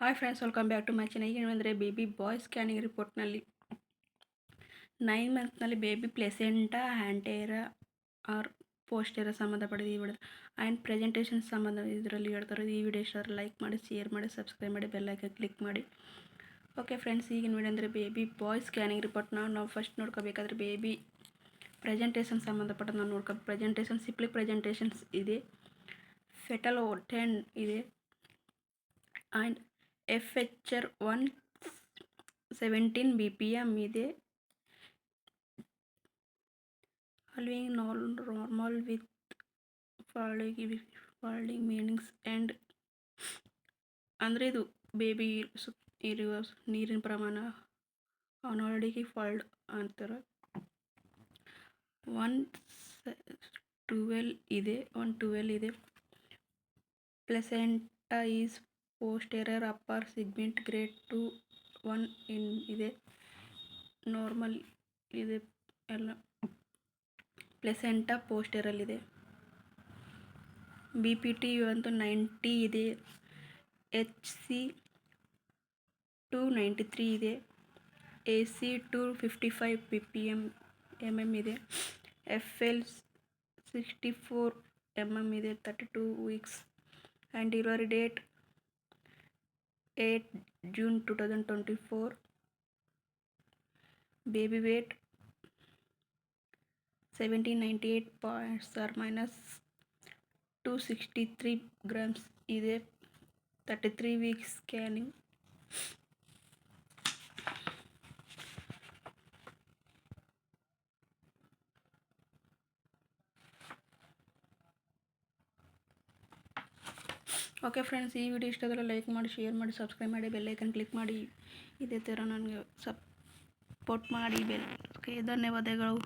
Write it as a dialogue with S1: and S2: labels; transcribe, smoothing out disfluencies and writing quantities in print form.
S1: Hi friends, welcome back to my channel. ಈಗೇನೆಂದರೆ baby boy scanning ರಿಪೋರ್ಟ್ನಲ್ಲಿ 9 ಮಂತ್ನಲ್ಲಿ baby placenta anterior or posterior ಸಂಬಂಧಪಟ್ಟಿದೆ ಈ ವಿಡಿಯೋ ಆ್ಯಂಡ್ ಪ್ರೆಸೆಂಟೇಷನ್ ಸಂಬಂಧ ಇದರಲ್ಲಿ ಹೇಳ್ತಾರೆ. ಈ ವಿಡಿಯೋ ಇಷ್ಟ ಲೈಕ್ ಮಾಡಿ, ಶೇರ್ ಮಾಡಿ, ಸಬ್ಸ್ಕ್ರೈಬ್ ಮಾಡಿ, ಬೆಲ್ ಐಕಾನ್ ಕ್ಲಿಕ್ ಮಾಡಿ. ಓಕೆ ಫ್ರೆಂಡ್ಸ್, ಈಗಿನ ವಿಡಿಯೋ ಅಂದರೆ ಬೇಬಿ ಬಾಯ್ ಸ್ಕ್ಯಾನಿಂಗ್ ರಿಪೋರ್ಟ್ನ ನಾವು ಫಸ್ಟ್ ನೋಡ್ಕೋಬೇಕಾದ್ರೆ ಬೇಬಿ ಪ್ರೆಸೆಂಟೇಷನ್ ಸಂಬಂಧಪಟ್ಟದ್ದು ನಾವು ಪ್ರೆಸೆಂಟೇಷನ್ ಸಿಂಪ್ಲಿ ಪ್ರೆಸೆಂಟೇಷನ್ಸ್ ಇದೆ, ಫೆಟಲ್ 10 ಇದೆ ಆ್ಯಂಡ್ FHR 117 BPM ಇದೆ. Allowing normal with following meanings and ಅಂದರೆ ಇದು ಬೇಬಿ ಇರುವ ನೀರಿನ ಪ್ರಮಾಣ ಆಲ್ರೆಡಿ ಫಾಲ್ಡ್ ಅಂತಾರೆ. 112 ಇದೆ. Placenta is posterior upper segment grade 2 1 ಇದೆ. ನಾರ್ಮಲ್ ಇದೆ ಎಲ್ಲ. ಪ್ಲೆಸೆಂಟಾ ಪೋಸ್ಟೆರಲ್ಲಿದೆ. BPT ಒಂದು 90 ಇದೆ. HC 293 ಇದೆ. AC 255 mm ಇದೆ. FL 64 mm ಇದೆ. 32 weeks and delivery date 8 June 2024. Baby weight 1798 pounds or minus 263 grams ಇದೆ. 33 weeks scanning. ಓಕೆ ಫ್ರೆಂಡ್ಸ್, ಈ ವಿಡಿಯೋ ಇಷ್ಟದಲ್ಲ ಲೈಕ್ ಮಾಡಿ, ಶೇರ್ ಮಾಡಿ, ಸಬ್ಸ್ಕ್ರೈಬ್ ಮಾಡಿ, ಬೆಲ್ ಐಕನ್ ಕ್ಲಿಕ್ ಮಾಡಿ. ಇದೇ ಥರ ನನಗೆ ಸಪೋರ್ಟ್ ಮಾಡಿ. ಓಕೆ, ಧನ್ಯವಾದಗಳು.